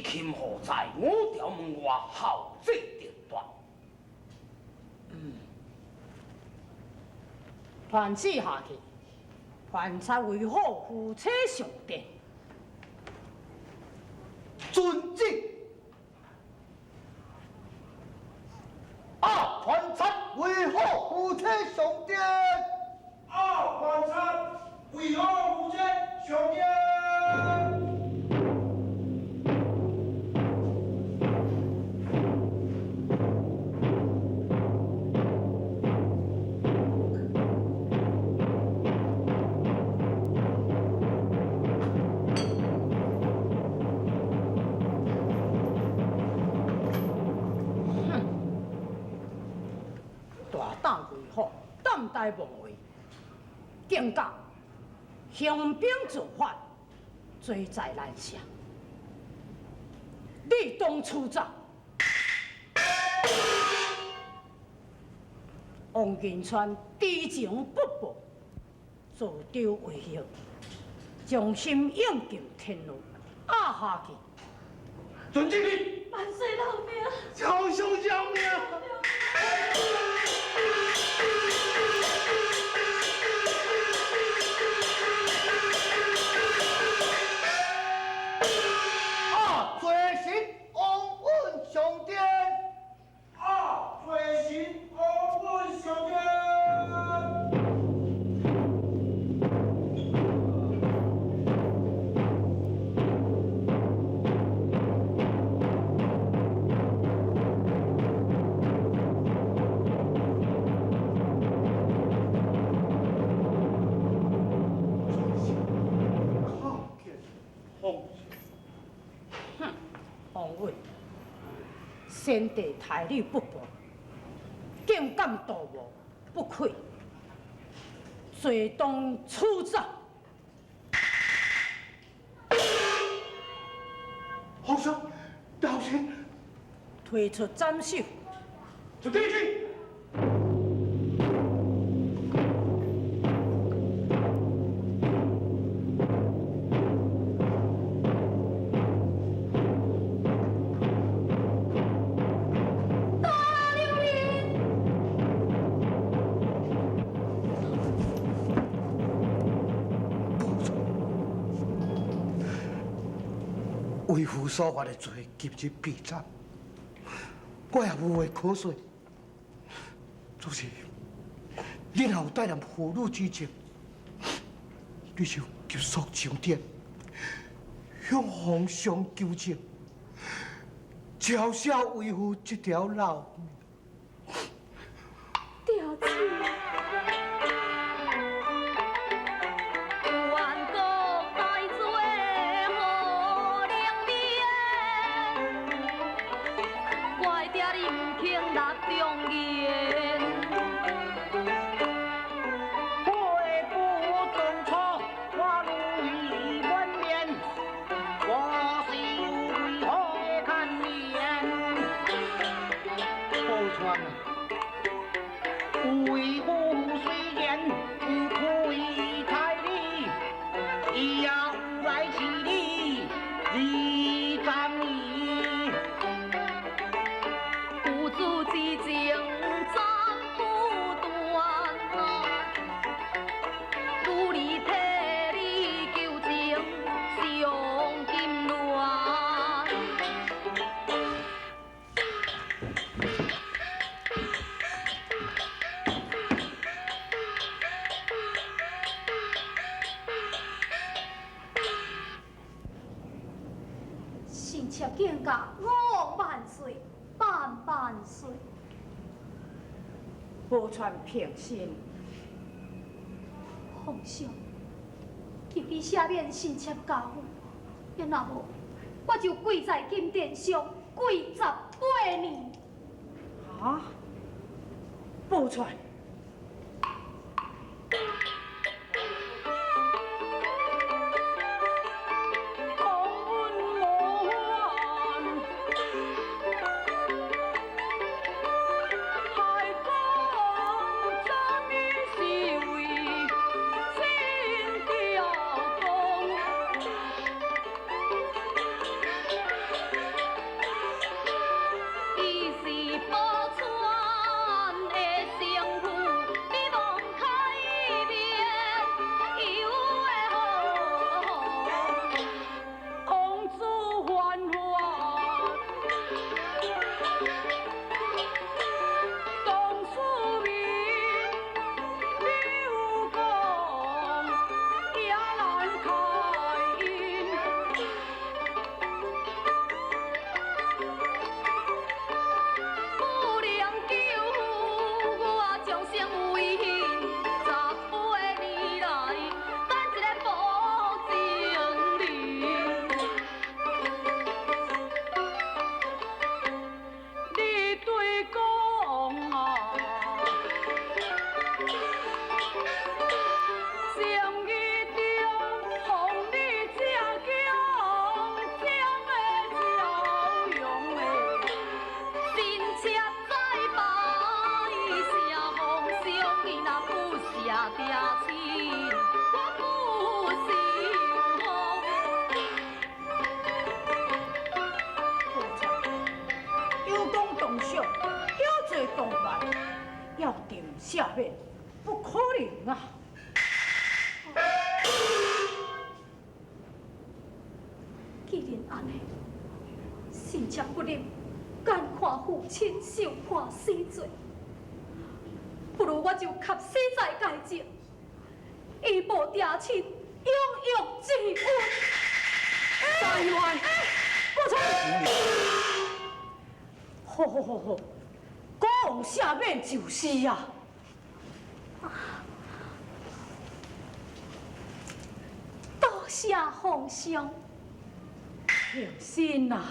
今后在5条门外后制定断。传旨下去，凡差为好夫妻上殿。遵旨。传差为好夫妻上殿。传差为好夫妻上殿。胆大妄为，更加雄兵自反，罪在难赦。立冬出战，王金川知情不报，自丢为hiệu，将心应尽天路，下去。遵旨命。万岁老命！朝兄饶命！先帝太女不薄，竟敢堕无不愧，最当处斩。皇上，道歉。推出斩首。就第一句。为父所犯的罪，今日必斩。我也无话可说。主席，日后带念父女之情，你就急速上殿，向皇上求情，昭赦为父这条老命。调子。臣妾敬驾5万岁，万岁！保全平身。皇上，求你赦免臣妾家父，若无，我就跪在金殿上跪18年。啊？保全。要定下面，不可能啊！既然安尼，臣妾不忍眼看父亲受判死罪，不如我就及死在界前，以报爹亲，永浴之恩。大元，不错。好好好好，国王下面就是呀。多谢皇上，平身呐！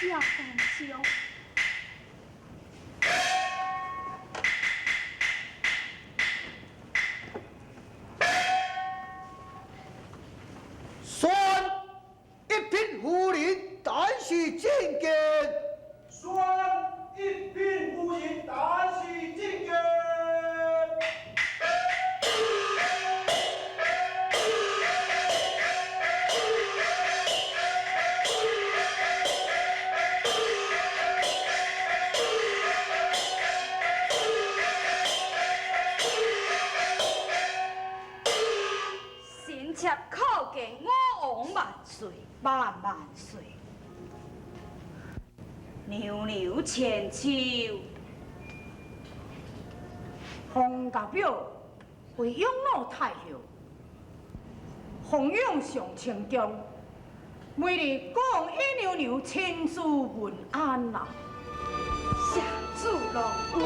谢皇上。宣一品夫人，但是觐见。宣一品夫人，但是觐见。臣妾叩见我王万岁，万岁！娘娘千秋，洪家表为养老太后，奉养上清宫，每日国王一娘娘亲自问安呐，下主乐君。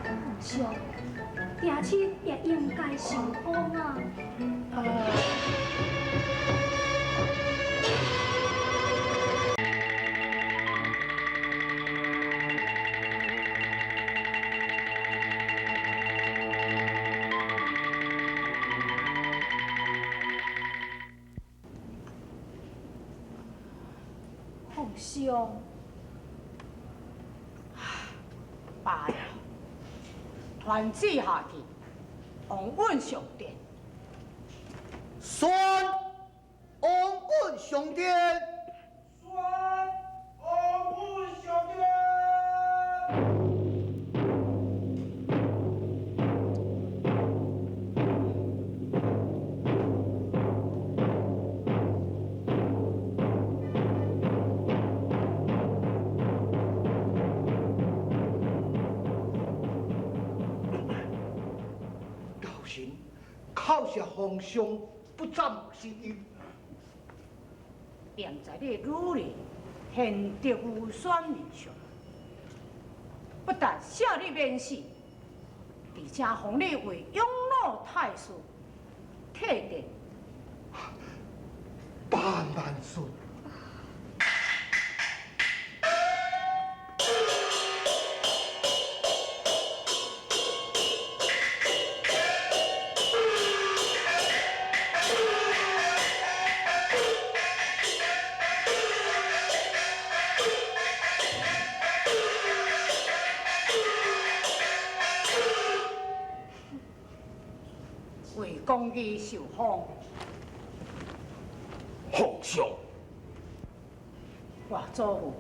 皇上，爹亲也应该受封啊。皇上，罢了，传旨下去，王稳上殿。宣王稳上殿。宣王稳上殿。靠下皇上不斩之恩，念在你女儿现职务选面上，不但赦你免死，而且封你为永乐太师，替代百万岁！为公义受封。皇上，我祖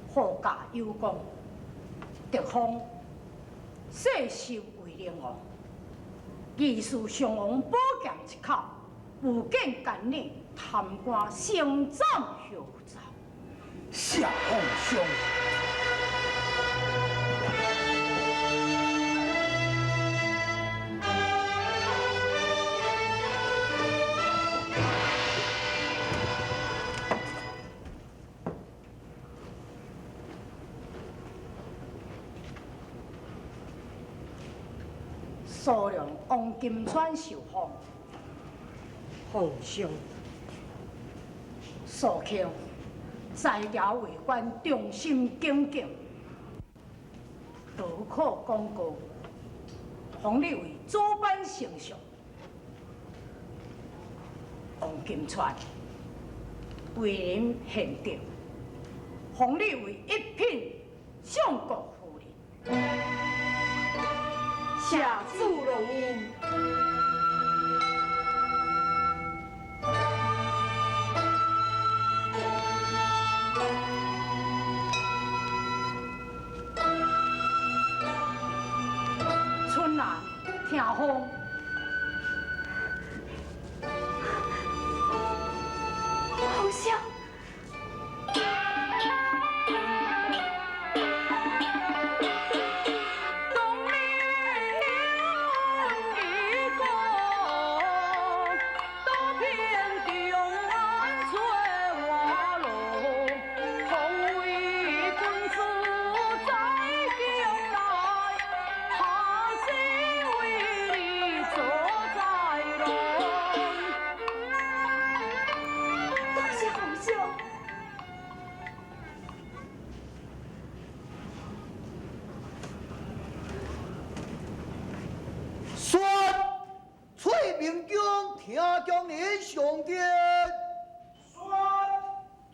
父护驾有功，得封世袭为灵王，义士上王宝剑一口，有见干你贪官升斩后奏。谢皇上。苏良王金川受封，皇上肃庆在朝为官，忠心耿耿，多可功高，封你为左班丞相。王金川为人贤德，封你为一品相国夫人。下主龙吟。春兰听风，皇上。宣崔明君听将您上殿。宣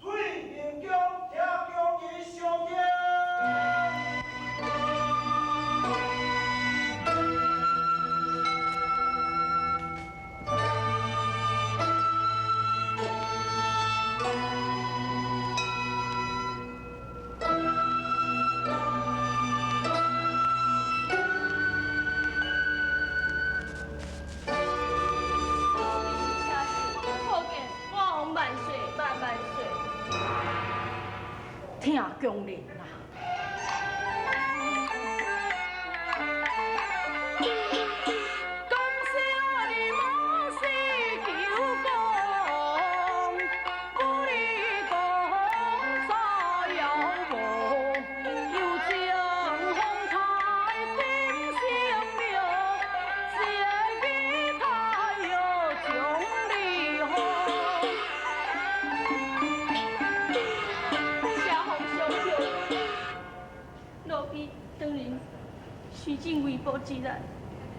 退明将，听将伊上殿。听强人啊！虽尽微薄之力，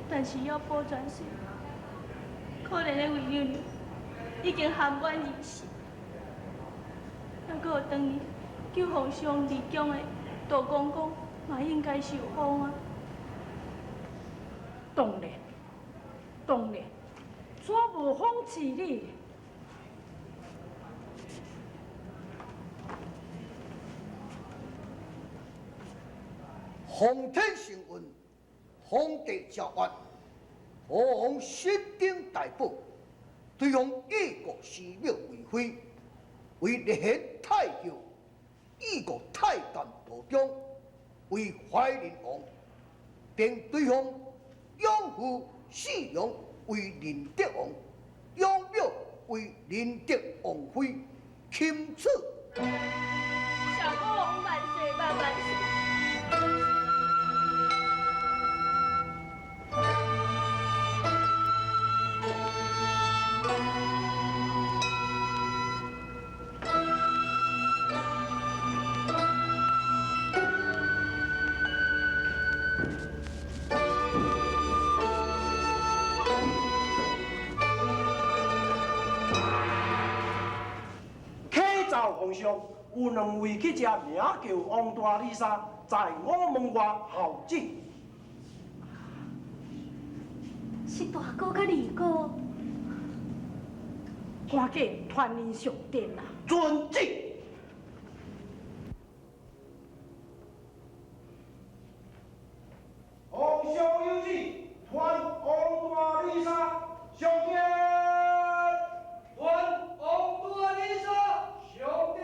但是要保全性。可怜的魏娘娘已经含冤而死，还阁有当伊救皇上离宫的杜公公，嘛应该受封啊。当然，当然，怎无讽刺你？皇天承运，皇帝诏曰：我王身经大宝，对方异国寺庙为妃，为立宪太后，异国太监道中，为怀仁王，并对方养父嗣阳为仁德王，养表为仁德王妃，钦此。慢慢说。皇上有两位去吃名叫王大丽莎，在我门外候旨。是大哥甲二哥，赶紧传令上殿啊！遵旨。皇上有旨，传王大丽莎上殿。传王大丽莎上殿。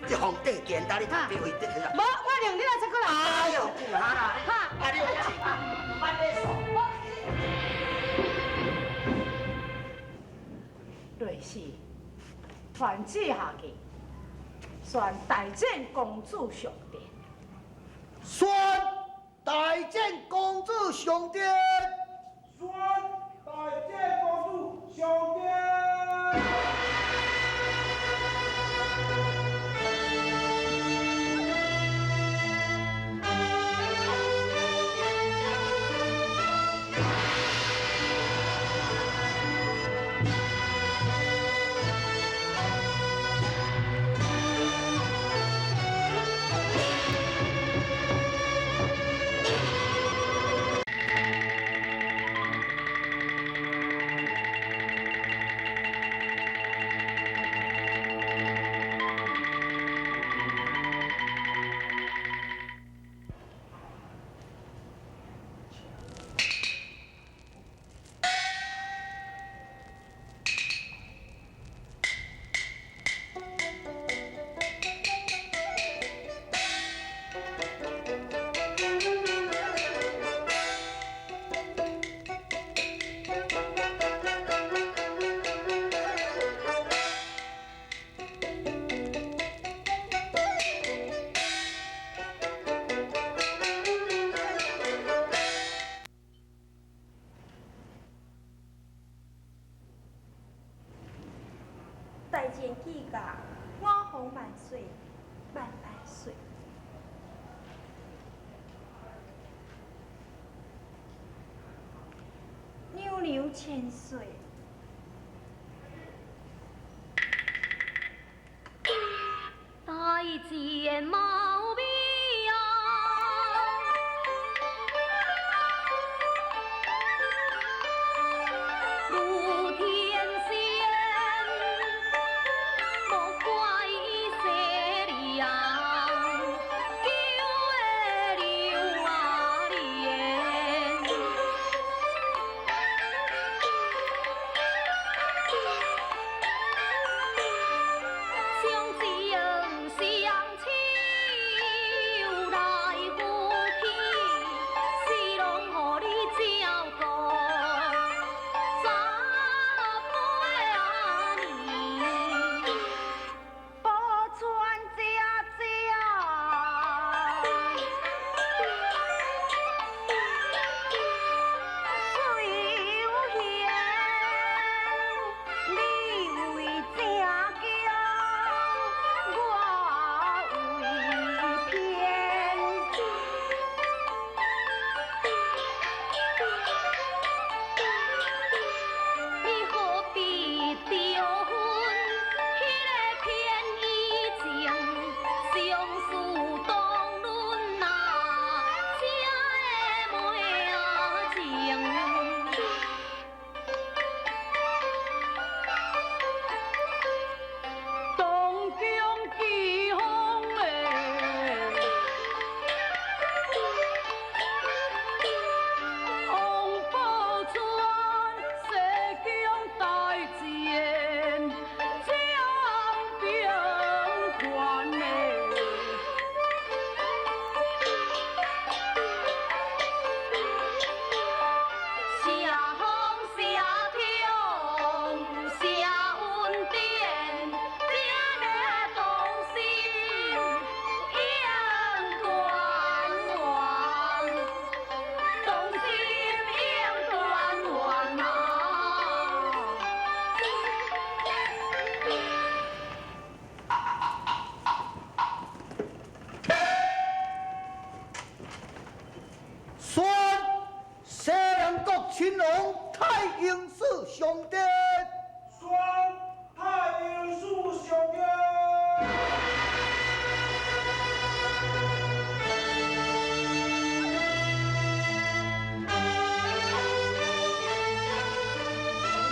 这皇帝简单，你特别会得去啊！无，我让你来出过来。哎呦，顾下啦！哈，啊，你有钱，慢点说。瑞士传旨下去，宣大展公主上殿。宣大展公主上殿。宣大展公主上殿。大前记甲我方万岁，万万岁！娘娘千岁，大前毛病啊！如天仙。相思相牵。上殿。宣太阳树上殿。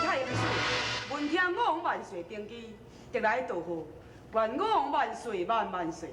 太阳树，闻听我王万岁登基，特来祝贺，愿我王万岁万万岁。